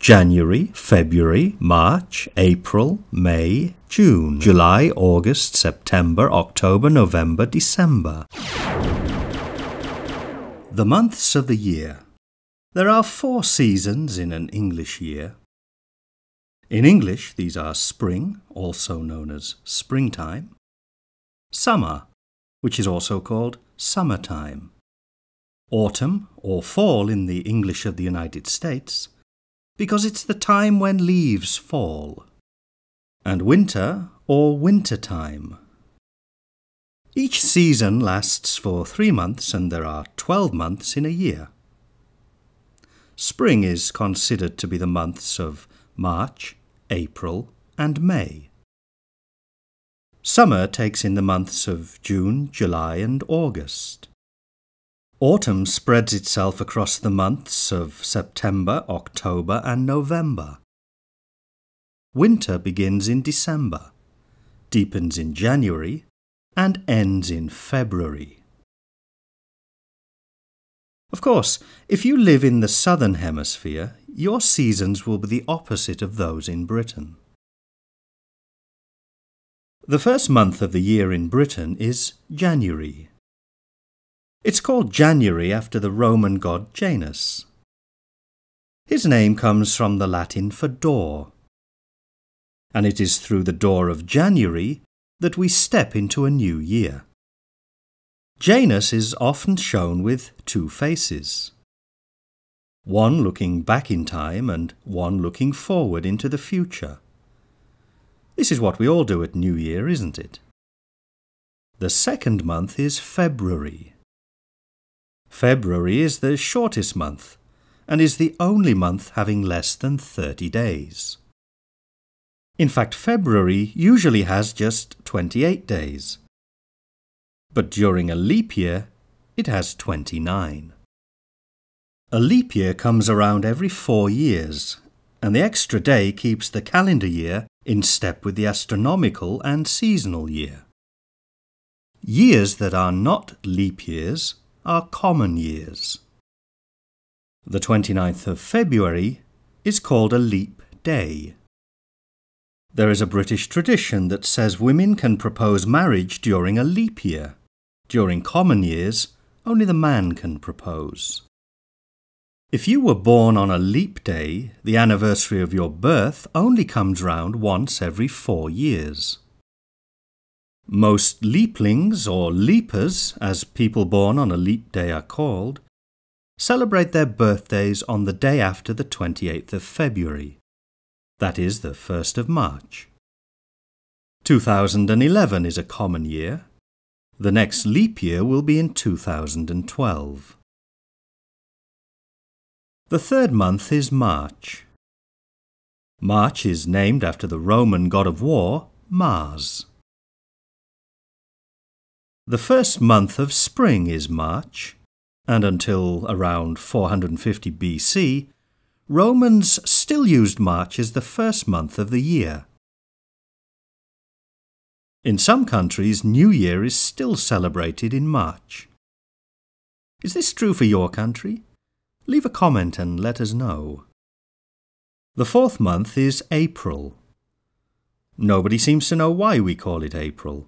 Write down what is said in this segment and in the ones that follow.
January, February, March, April, May, June, July, August, September, October, November, December. The months of the year. There are 4 seasons in an English year. In English, these are spring, also known as springtime, summer, which is also called summertime, autumn or fall in the English of the United States, because it's the time when leaves fall, and winter or wintertime. Each season lasts for 3 months and there are 12 months in a year. Spring is considered to be the months of March, April and May. Summer takes in the months of June, July and August. Autumn spreads itself across the months of September, October and November. Winter begins in December, deepens in January and ends in February. Of course, if you live in the southern hemisphere, your seasons will be the opposite of those in Britain. The first month of the year in Britain is January. It's called January after the Roman god Janus. His name comes from the Latin for door, and it is through the door of January that we step into a new year. Janus is often shown with 2 faces, one looking back in time and one looking forward into the future. This is what we all do at New Year, isn't it? The second month is February. February is the shortest month and is the only month having less than 30 days. In fact, February usually has just 28 days. But during a leap year, it has 29. A leap year comes around every 4 years, and the extra day keeps the calendar year in step with the astronomical and seasonal year. Years that are not leap years are common years. The 29th of February is called a leap day. There is a British tradition that says women can propose marriage during a leap year. During common years, only the man can propose. If you were born on a leap day, the anniversary of your birth only comes round once every 4 years. Most leaplings, or leapers, as people born on a leap day are called, celebrate their birthdays on the day after the 28th of February. That is the 1st of March. 2011 is a common year. The next leap year will be in 2012. The third month is March. March is named after the Roman god of war, Mars. The first month of spring is March, and until around 450 BC, Romans still used March as the first month of the year. In some countries, New Year is still celebrated in March. Is this true for your country? Leave a comment and let us know. The 4th month is April. Nobody seems to know why we call it April.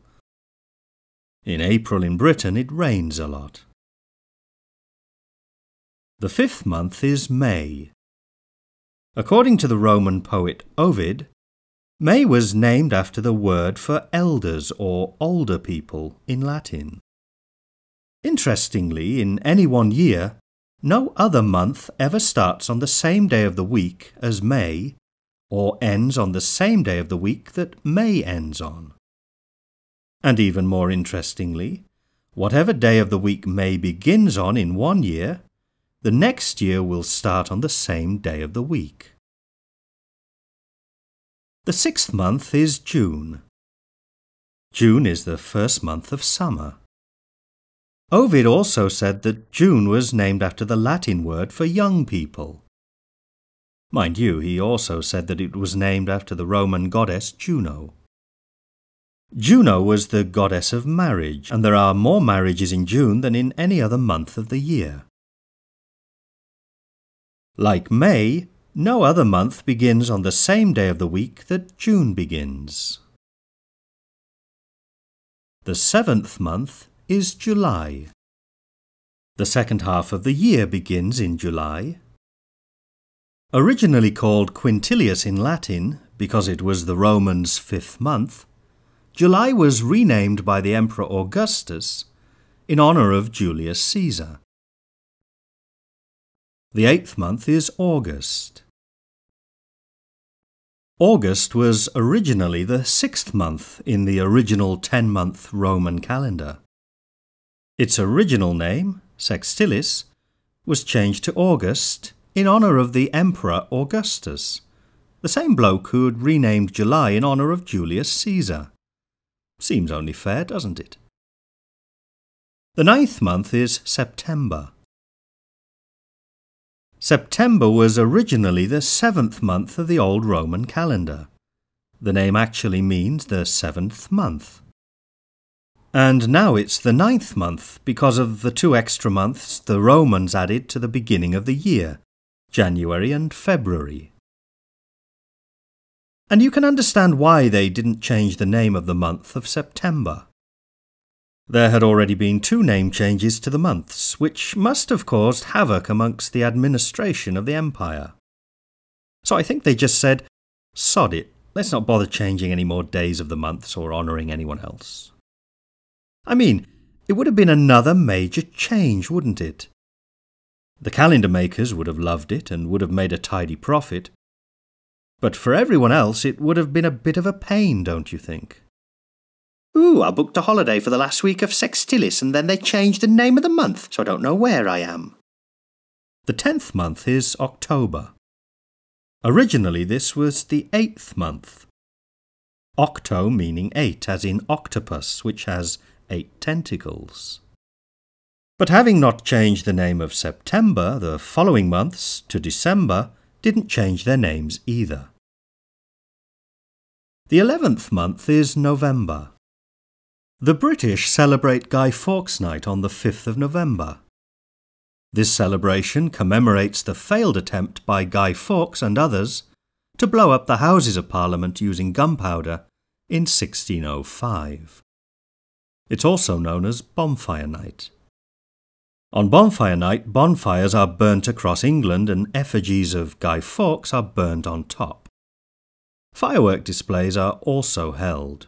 In April in Britain it rains a lot. The 5th month is May. According to the Roman poet Ovid, May was named after the word for elders or older people in Latin. Interestingly, in any one year, no other month ever starts on the same day of the week as May, or ends on the same day of the week that May ends on. And even more interestingly, whatever day of the week May begins on in one year, the next year will start on the same day of the week. The 6th month is June. June is the first month of summer. Ovid also said that June was named after the Latin word for young people. Mind you, he also said that it was named after the Roman goddess Juno. Juno was the goddess of marriage, and there are more marriages in June than in any other month of the year. Like May, No other month begins on the same day of the week that June begins. The 7th month is July. The second half of the year begins in July. Originally called Quintilius in Latin, because it was the Romans' 5th month, July was renamed by the Emperor Augustus in honor of Julius Caesar. The 8th month is August. August was originally the 6th month in the original 10-month Roman calendar. Its original name, Sextilis, was changed to August in honor of the Emperor Augustus, the same bloke who had renamed July in honor of Julius Caesar. Seems only fair, doesn't it? The 9th month is September. September was originally the 7th month of the old Roman calendar. The name actually means the 7th month. And now it's the 9th month because of the 2 extra months the Romans added to the beginning of the year, January and February. And you can understand why they didn't change the name of the month of September. There had already been 2 name changes to the months, which must have caused havoc amongst the administration of the empire. So I think they just said, sod it, let's not bother changing any more days of the months or honouring anyone else. I mean, it would have been another major change, wouldn't it? The calendar makers would have loved it and would have made a tidy profit. But for everyone else, it would have been a bit of a pain, don't you think? Ooh, I booked a holiday for the last week of Sextilis and then they changed the name of the month, so I don't know where I am. The 10th month is October. Originally this was the 8th month. Octo meaning 8, as in octopus, which has 8 tentacles. But having not changed the name of September, the following months, to December, didn't change their names either. The 11th month is November. The British celebrate Guy Fawkes Night on the 5th of November. This celebration commemorates the failed attempt by Guy Fawkes and others to blow up the Houses of Parliament using gunpowder in 1605. It's also known as Bonfire Night. On Bonfire Night, bonfires are burnt across England and effigies of Guy Fawkes are burnt on top. Firework displays are also held.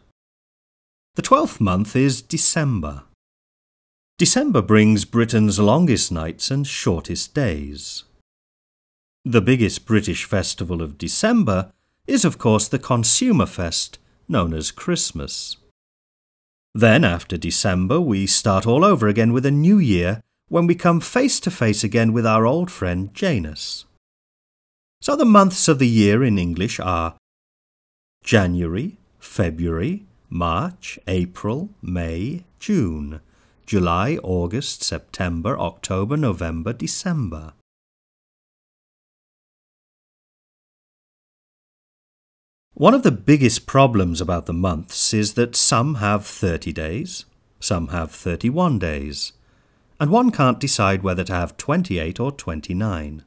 The 12th month is December. December brings Britain's longest nights and shortest days. The biggest British festival of December is, of course, the Consumer Fest, known as Christmas. Then, after December, we start all over again with a new year when we come face to face again with our old friend Janus. So the months of the year in English are January, February, March, April, May, June, July, August, September, October, November, December. One of the biggest problems about the months is that some have 30 days, some have 31 days, and one can't decide whether to have 28 or 29.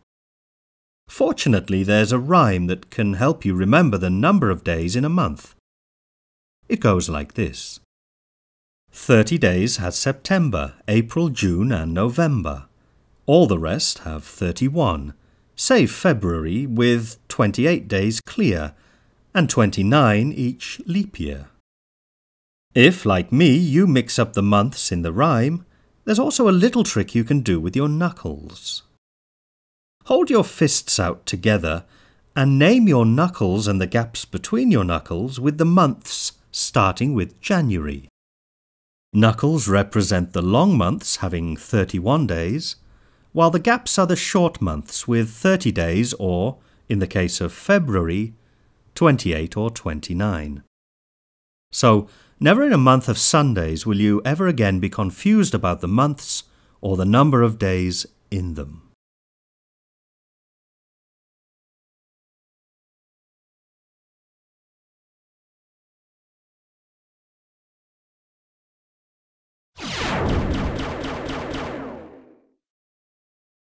Fortunately, there's a rhyme that can help you remember the number of days in a month. It goes like this. 30 days has September, April, June and November. All the rest have 31, save February with 28 days clear and 29 each leap year. If, like me, you mix up the months in the rhyme, there's also a little trick you can do with your knuckles. Hold your fists out together and name your knuckles and the gaps between your knuckles with the months starting with January. Knuckles represent the long months having 31 days, while the gaps are the short months with 30 days or, in the case of February, 28 or 29. So, never in a month of Sundays will you ever again be confused about the months or the number of days in them.